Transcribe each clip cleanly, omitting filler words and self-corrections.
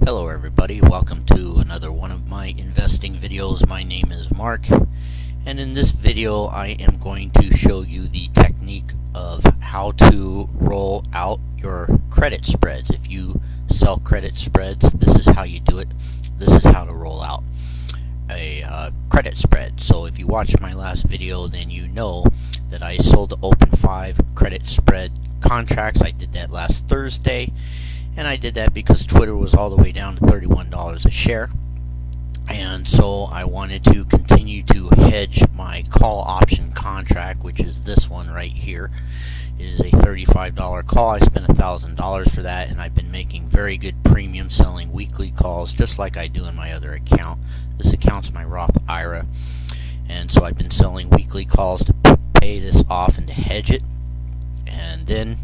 Hello everybody, welcome to another one of my investing videos. My name is Mark, and in this video I am going to show you the technique of how to roll out your credit spreads. If you sell credit spreads, this is how you do it. This is how to roll out a credit spread. So if you watched my last video, then you know that I sold the Open 5 credit spread contracts. I did that last Thursday. And I did that because Twitter was all the way down to $31 a share. And so I wanted to continue to hedge my call option contract, which is this one right here. It is a $35 call. I spent $1,000 for that, and I've been making very good premium selling weekly calls, just like I do in my other account. This account's my Roth IRA. And so I've been selling weekly calls to pay this off and to hedge it. And then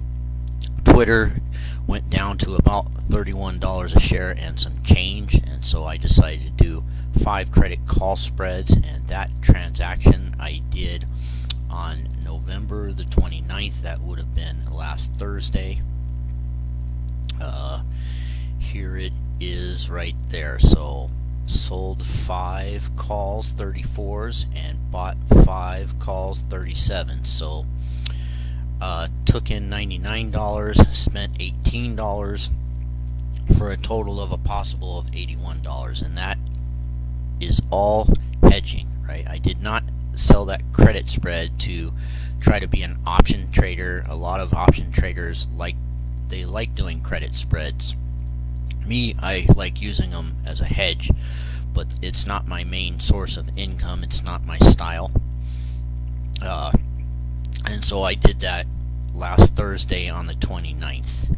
Twitter went down to about $31 a share and some change, and so I decided to do 5 credit call spreads, and that transaction I did on November the 29th. That would have been last Thursday. Here it is right there. So sold 5 calls 34s and bought 5 calls 37. So took in $99, spent $18 for a total of a possible of $81, and that is all hedging, right? I did not sell that credit spread to try to be an option trader. A lot of option traders like doing credit spreads. Me, I like using them as a hedge, but it's not my main source of income. It's not my style. And so I did that last Thursday on the 29th.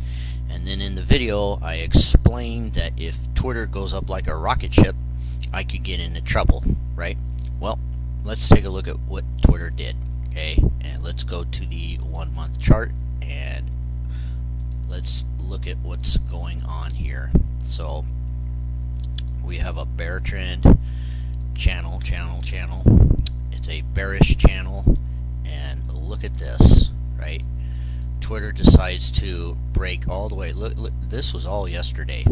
And then in the video I explained that if Twitter goes up like a rocket ship, I could get into trouble, right? Well, let's take a look at what Twitter did. Okay, and let's go to the 1 month chart and let's look at what's going on here. So we have a bear trend, channel. It's a bearish channel, and look at this, right? Twitter decides to break all the way. Look, this was all yesterday.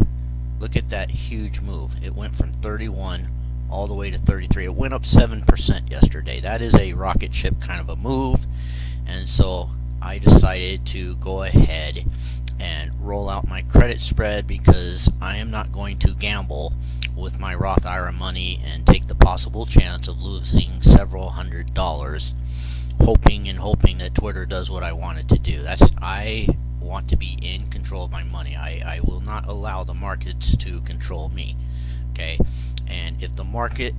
Look at that huge move. It went from 31 all the way to 33. It went up 7% yesterday. That is a rocket ship kind of a move. And so I decided to go ahead and roll out my credit spread, because I am not going to gamble with my Roth IRA money and take the possible chance of losing several $100s, hoping that Twitter does what I want it to do. I want to be in control of my money. I will not allow the markets to control me. Okay, and if the market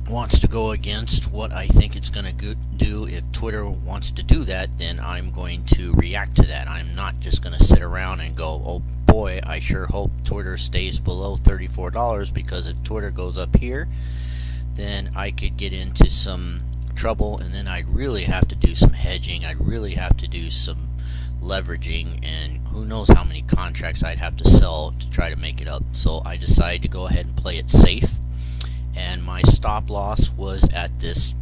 wants to go against what I think it's going to do, if Twitter wants to do that, then I'm going to react to that. I'm not just going to sit around and go, oh boy, I sure hope Twitter stays below $34, because if Twitter goes up here, then I could get into some trouble, and then I'd really have to do some hedging. I'd really have to do some leveraging, and who knows how many contracts I'd have to sell to try to make it up. So I decided to go ahead and play it safe, and my stop loss was at this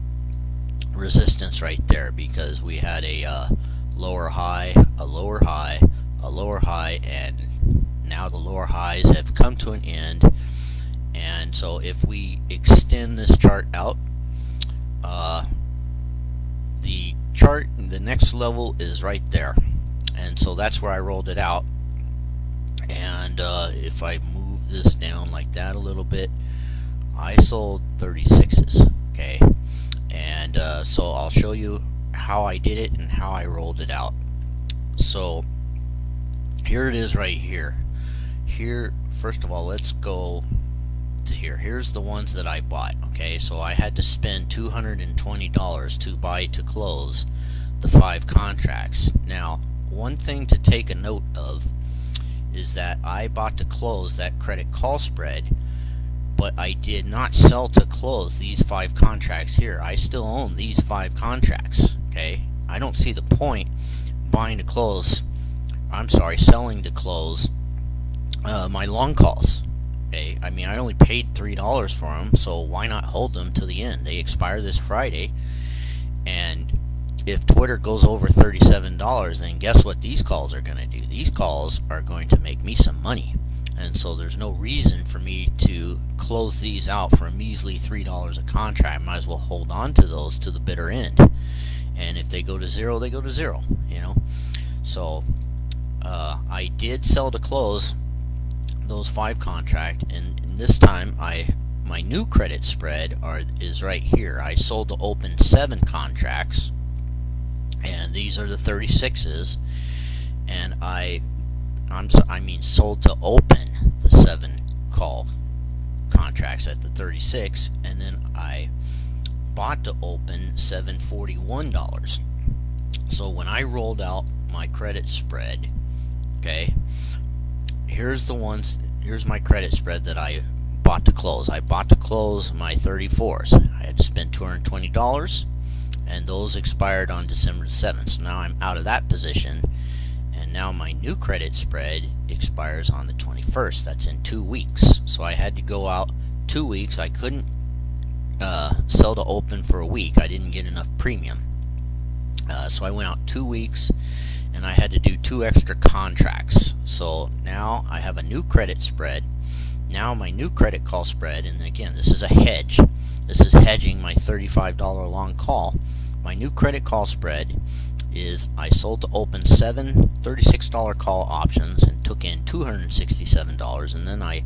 resistance right there, because we had a lower high, a lower high, a lower high, and now the lower highs have come to an end. And so if we extend this chart out, the next level is right there, and so that's where I rolled it out. And if I move this down like that a little bit, I sold 36s. Okay, and so I'll show you how I did it and how I rolled it out. So here it is right here. Here, first of all, let's go to here. Here's the ones that I bought. Okay, so I had to spend $220 to buy to close the 5 contracts. Now, one thing to take a note of is that I bought to close that credit call spread, but I did not sell to close these 5 contracts here. I still own these 5 contracts. Okay, I don't see the point selling to close my long calls. Okay, I mean, I only paid $3 for them, so why not hold them to the end? They expire this Friday, and if Twitter goes over $37, then guess what these calls are going to do? These calls are going to make me some money. and so there's no reason for me to close these out for a measly $3 a contract. Might as well hold on to those to the bitter end, and if they go to zero, they go to zero, you know. So I did sell to close those 5 contract, and this time my new credit spread is right here. I sold to open 7 contracts, and these are the 36s, and I mean sold to open the 7 call contracts at the 36, and then I bought to open $741. So when I rolled out my credit spread, okay, here's my credit spread that I bought to close. I bought to close my 34s. I had to spend $220, and those expired on December 7th. So now I'm out of that position, and now my new credit spread expires on the 21st. That's in 2 weeks. So I had to go out 2 weeks. I couldn't sell to open for a week. I didn't get enough premium. So I went out 2 weeks, and I had to do 2 extra contracts. So now I have a new credit spread. Now my new credit call spread, and again, this is a hedge. This is hedging my $35 long call. My new credit call spread is I sold to open 7 $36 call options and took in $267, and then I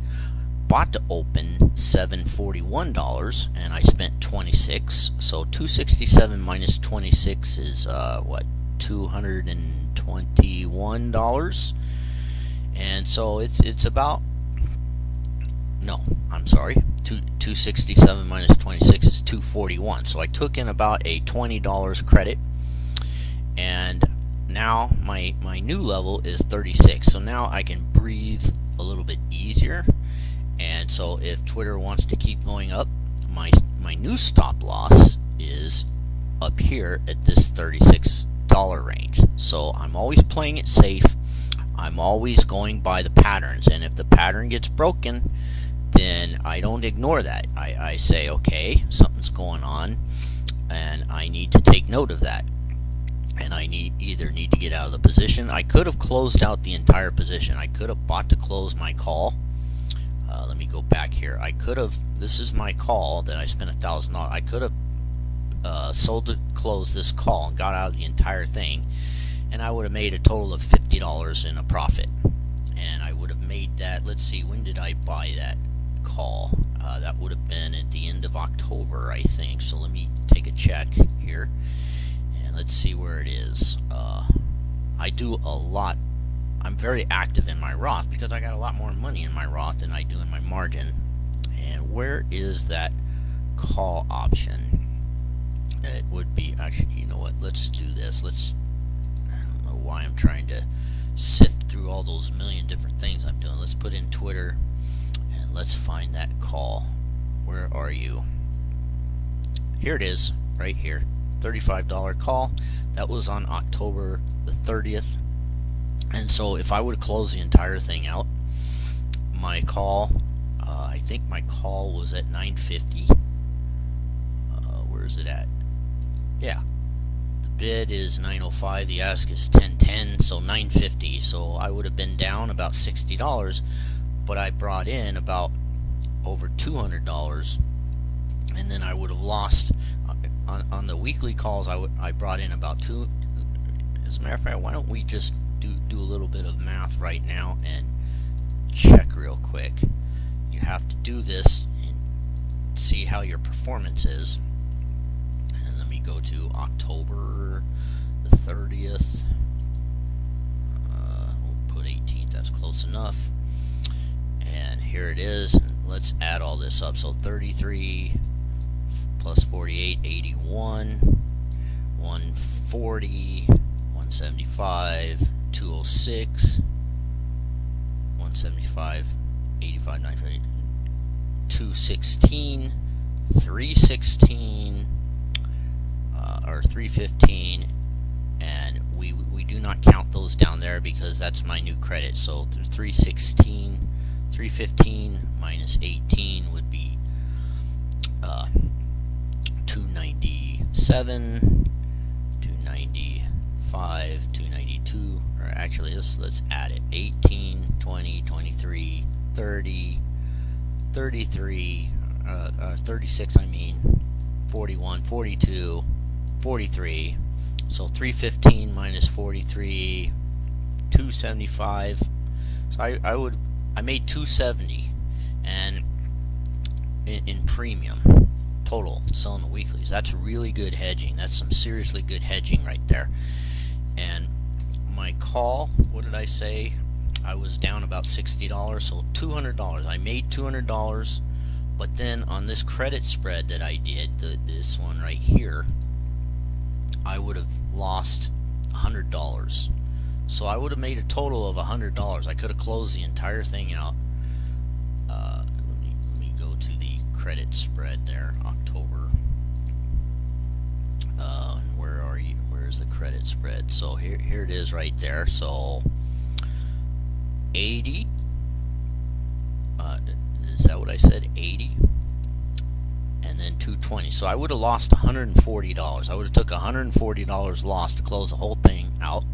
bought to open 7 $41 and I spent 26. So 267 minus 26 is what, $221, and so it's about, no, I'm sorry, 267 minus 26 is 241. So I took in about a $20 credit, and now my new level is 36. So now I can breathe a little bit easier. And so if Twitter wants to keep going up, my new stop loss is up here at this $36 range. So I'm always playing it safe. I'm always going by the patterns, and if the pattern gets broken, then I don't ignore that. I say, okay, something's going on, and I need to take note of that, and I either need to get out of the position. I could have closed out the entire position. I could have bought to close my call. Let me go back here. I could have, this is my call that I spent $1,000. I could have sold to close this call and got out of the entire thing, and I would have made a total of $50 in a profit. And I would have made that, let's see, when did I buy that call? That would have been at the end of October, I think. So let me take a check here, and let's see where it is. I do a lot. I'm very active in my Roth because I got a lot more money in my Roth than I do in my margin. And where is that call option? It would be, actually, you know what, let's do this. I don't know why I'm trying to sift through all those million different things I'm doing. Let's put in Twitter, and let's find that call. Where are you? Here it is, right here. $35 call. That was on October the 30th. And so if I would close the entire thing out, my call, I think my call was at 950. Where is it at? Yeah, the bid is 905, the ask is 1010, so 950. So I would have been down about $60, but I brought in about over $200, and then I would have lost on the weekly calls. I brought in about two. As a matter of fact, why don't we just do a little bit of math right now and check real quick. You have to do this and see how your performance is. And let me go to October the 30th. We'll put 18th, that's close enough. And here it is. Let's add all this up. So 33 plus 48, 81, 140, 175, 206, 175, 85, 95, 216, 316, or 315, and we do not count those down there because that's my new credit. So 316, 315 minus 18 would be 297, 295, 292, or actually let's add it. 18, 20, 23, 30, 33, 36, I mean, 41, 42, 43. So 315 minus 43, 275. So I made 270, and in premium total selling the weeklies. That's really good hedging. That's some seriously good hedging right there. And my call, what did I say? I was down about $60, so $200. I made $200, but then on this credit spread that I did, this one right here, I would have lost $100. So I would have made a total of $100. I could have closed the entire thing out. Let me go to the credit spread there, October. Where are you? Where's the credit spread? So here it is right there. So 80. Is that what I said? 80. And then 220. So I would have lost $140. I would have took $140 loss to close the whole thing out.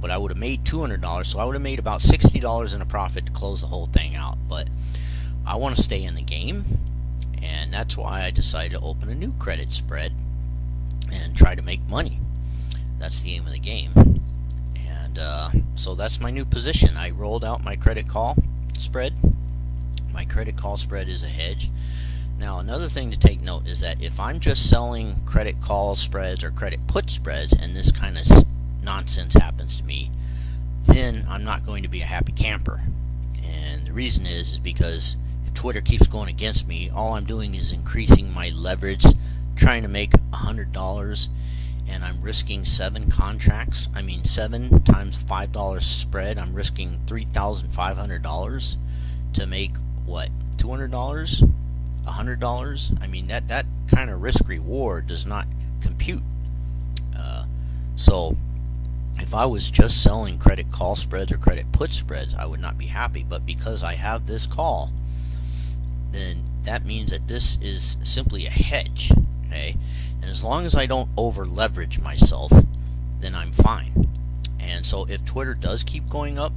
But I would have made $200, so I would have made about $60 in a profit to close the whole thing out. But I want to stay in the game, and that's why I decided to open a new credit spread and try to make money. That's the aim of the game. And so that's my new position. I rolled out my credit call spread. My credit call spread is a hedge. Now, another thing to take note is that if I'm just selling credit call spreads or credit put spreads, and this kind of nonsense happens to me, then I'm not going to be a happy camper. And the reason is because if Twitter keeps going against me, all I'm doing is increasing my leverage, trying to make $100, and I'm risking 7 contracts. I mean, 7 times $5 spread, I'm risking $3,500 to make what, $200, $100? I mean, that kind of risk reward does not compute. So if I was just selling credit call spreads or credit put spreads, I would not be happy. But because I have this call, then that means that this is simply a hedge, okay? And as long as I don't over leverage myself, then I'm fine. And so if Twitter does keep going up,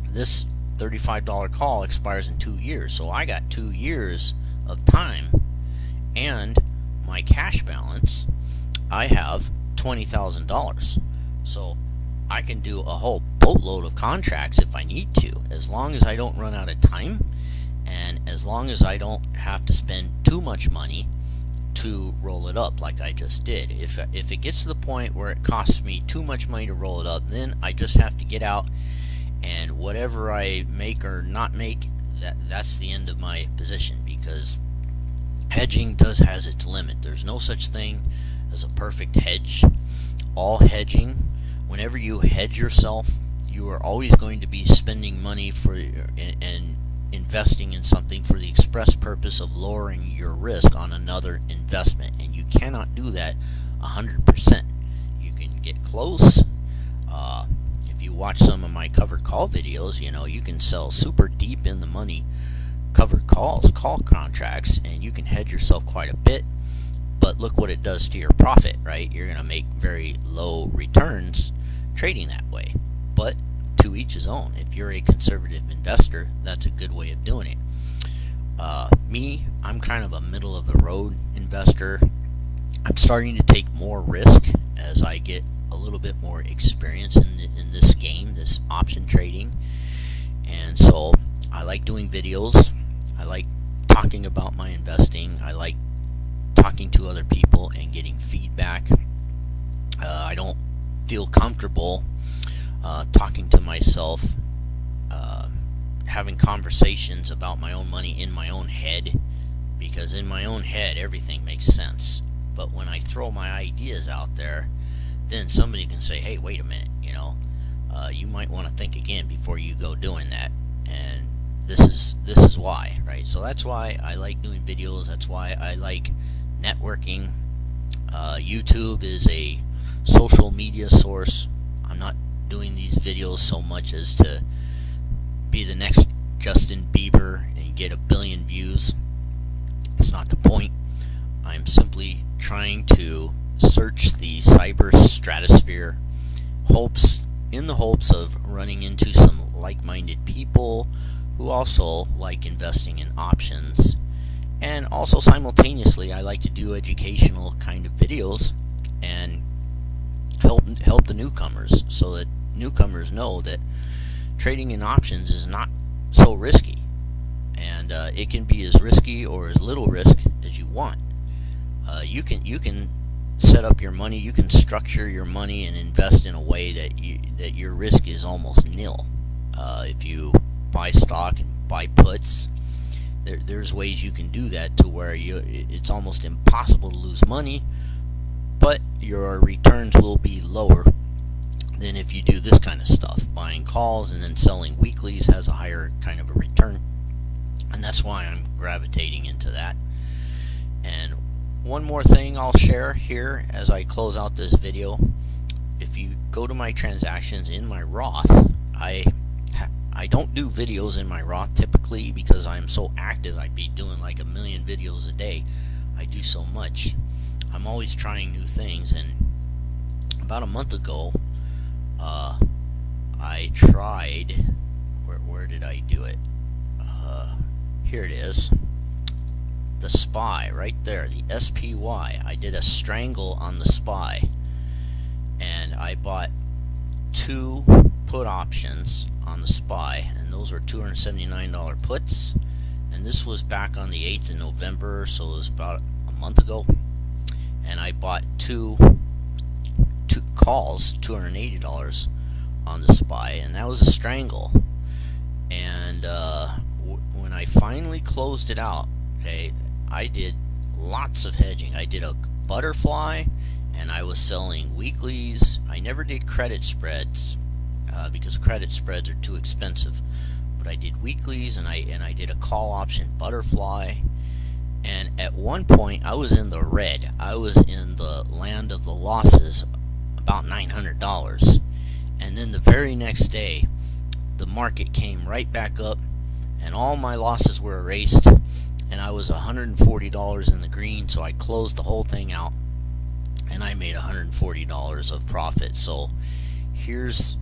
this $35 call expires in 2 years. So I got 2 years of time, and my cash balance, I have $20,000. So I can do a whole boatload of contracts if I need to, as long as I don't run out of time, and as long as I don't have to spend too much money to roll it up like I just did. If it gets to the point where it costs me too much money to roll it up, then I just have to get out, and whatever I make or not make, that's the end of my position, because hedging has its limit. There's no such thing as a perfect hedge. All hedging, whenever you hedge yourself, you are always going to be spending money and investing in something for the express purpose of lowering your risk on another investment, and you cannot do that 100%. You can get close. If you watch some of my covered call videos, you can sell super deep in the money covered call contracts, and you can hedge yourself quite a bit. But look what it does to your profit, right? You're going to make very low returns trading that way. But to each his own. If you're a conservative investor, that's a good way of doing it. Me, I'm kind of a middle of the road investor. I'm starting to take more risk as I get a little bit more experience in this game, this option trading. And so I like doing videos. I like talking about my investing. I like talking to other people and getting feedback. I don't feel comfortable talking to myself, having conversations about my own money in my own head, because in my own head everything makes sense. But when I throw my ideas out there, then somebody can say, hey, wait a minute, you might want to think again before you go doing that, and this is why, right? So that's why I like doing videos. That's why I like networking. YouTube is a social media source. I'm not doing these videos so much as to be the next Justin Bieber and get 1 billion views. It's not the point. I'm simply trying to search the cyber stratosphere, in the hopes of running into some like-minded people who also like investing in options. And also simultaneously, I like to do educational kind of videos and help the newcomers, so that newcomers know that trading in options is not so risky, and it can be as risky or as little risk as you want. You can set up your money, you can structure your money and invest in a way that your risk is almost nil. If you buy stock and buy puts, there's ways you can do that to where it's almost impossible to lose money, but your returns will be lower than if you do this kind of stuff. Buying calls and then selling weeklies has a higher kind of a return, and that's why I'm gravitating into that. And one more thing I'll share here as I close out this video: if you go to my transactions in my Roth, I don't do videos in my Roth typically because I'm so active. I'd be doing like 1 million videos a day. I do so much. I'm always trying new things, and about a month ago I tried, where did I do it? Here it is, the SPY right there, the SPY. I did a strangle on the SPY, and I bought 2 put options on the SPY, and those were $279 puts, and this was back on the 8th of November, so it was about a month ago. And I bought two calls, $280 on the SPY, and that was a strangle. And when I finally closed it out, okay, I did lots of hedging. I did a butterfly, and I was selling weeklies. I never did credit spreads because credit spreads are too expensive, but I did weeklies, and I did a call option butterfly. And at one point I was in the red. I was in the land of the losses, about $900. And then the very next day the market came right back up, and all my losses were erased, and I was $140 in the green. So I closed the whole thing out, and I made $140 of profit. So here's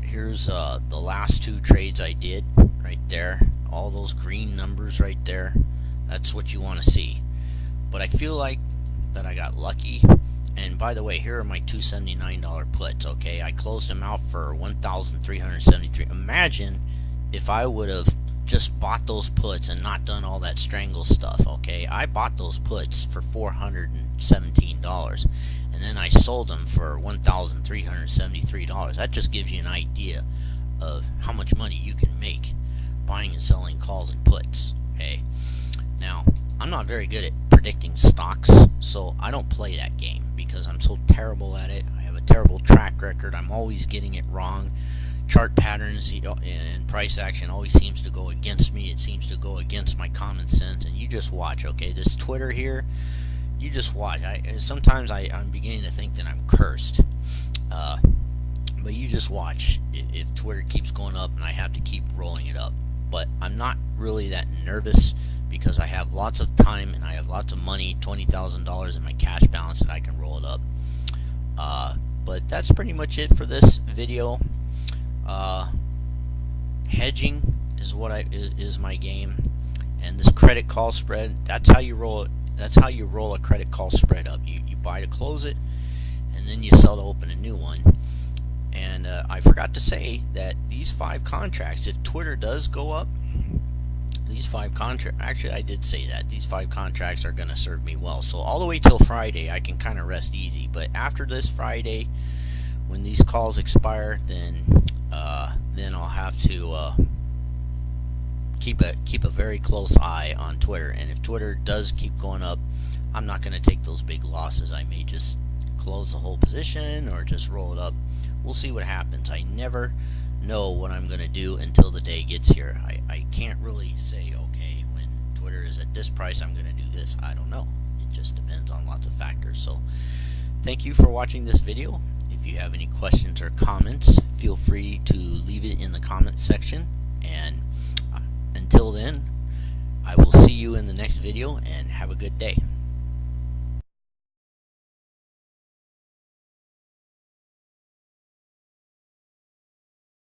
the last 2 trades I did right there. All those green numbers right there. That's what you want to see. But I feel like that I got lucky. And by the way, here are my $279 puts. Okay, I closed them out for $1,373. Imagine if I would have just bought those puts and not done all that strangle stuff. Okay, I bought those puts for $417, and then I sold them for $1,373. That just gives you an idea of how much money you can make buying and selling calls and puts. Okay. Now, I'm not very good at predicting stocks, so I don't play that game because I'm so terrible at it. I have a terrible track record. I'm always getting it wrong. Chart patterns and price action always seems to go against me. It seems to go against my common sense, and you just watch, okay? This Twitter here, you just watch. Sometimes I'm beginning to think that I'm cursed. But you just watch if Twitter keeps going up and I have to keep rolling it up. But I'm not really that nervous, because I have lots of time and I have lots of money, $20,000 in my cash balance, that I can roll it up. But that's pretty much it for this video. Hedging is is my game, and this credit call spread, that's how you roll it. That's how you roll a credit call spread up. You buy to close it, and then you sell to open a new one. And I forgot to say that these 5 contracts, if Twitter does go up, these 5 contracts, actually I did say that, these 5 contracts are going to serve me well. So all the way till Friday I can kind of rest easy. But after this Friday, when these calls expire, then I'll have to keep a very close eye on Twitter. And if Twitter does keep going up, I'm not going to take those big losses. I may just close the whole position or just roll it up. We'll see what happens. I never know what I'm going to do until the day gets here. I can't really say, okay, when Twitter is at this price, I'm going to do this. I don't know. It just depends on lots of factors. So thank you for watching this video. If you have any questions or comments, feel free to leave it in the comment section. And until then, I will see you in the next video, and have a good day.